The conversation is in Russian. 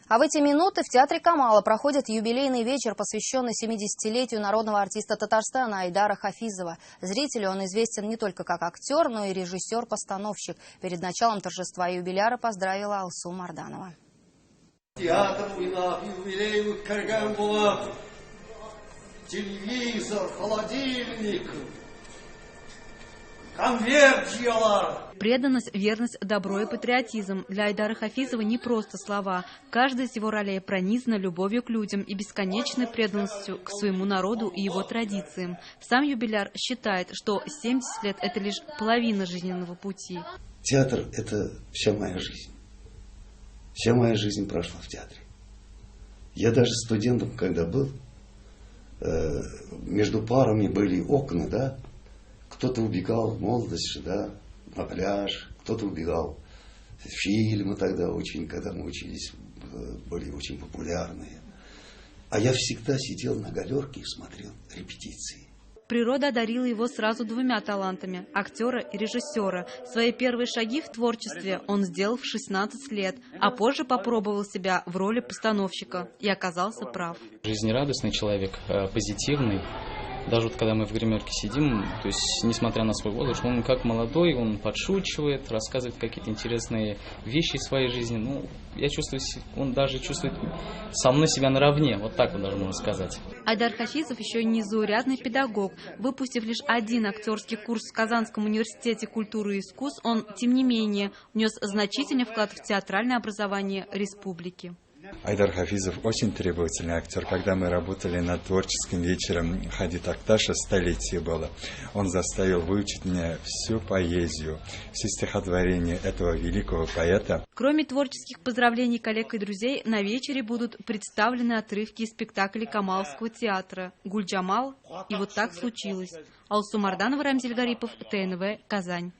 А в эти минуты в театре Камала проходит юбилейный вечер, посвященный 70-летию народного артиста Татарстана Айдара Хафизова. Зрителю он известен не только как актер, но и режиссер-постановщик. Перед началом торжества юбиляра поздравила Алсу Марданова. Телевизор, холодильник, конверт жьялар. Преданность, верность, добро и патриотизм. Для Айдара Хафизова не просто слова. Каждая из его ролей пронизана любовью к людям и бесконечной преданностью к своему народу и его традициям. Сам юбиляр считает, что 70 лет – это лишь половина жизненного пути. Театр – это вся моя жизнь. Вся моя жизнь прошла в театре. Я даже студентом, когда был, между парами были окна, да, кто-то убегал в молодость, да, на пляж, кто-то убегал в фильмы тогда очень, когда мы учились, были очень популярные. А я всегда сидел на галерке и смотрел репетиции. Природа одарила его сразу двумя талантами – актера и режиссера. Свои первые шаги в творчестве он сделал в 16 лет, а позже попробовал себя в роли постановщика и оказался прав. Жизнерадостный человек, позитивный. Даже вот когда мы в гримерке сидим, то есть, несмотря на свой возраст, он как молодой, он подшучивает, рассказывает какие-то интересные вещи из своей жизни. Ну, я чувствую, он даже чувствует со мной себя наравне, вот так вот даже можно сказать. Айдар Хафизов еще и незаурядный педагог. Выпустив лишь один актерский курс в Казанском университете культуры и искусств, он, тем не менее, внес значительный вклад в театральное образование республики. Айдар Хафизов очень требовательный актер. Когда мы работали над творческим вечером Хади Такташа, столетие было, он заставил выучить меня всю поэзию, все стихотворения этого великого поэта. Кроме творческих поздравлений коллег и друзей, на вечере будут представлены отрывки из спектаклей Камалского театра «Гуль-Джамал» и «Вот так случилось». Алсу Марданова, Рамзиль Гарипов, ТНВ, Казань.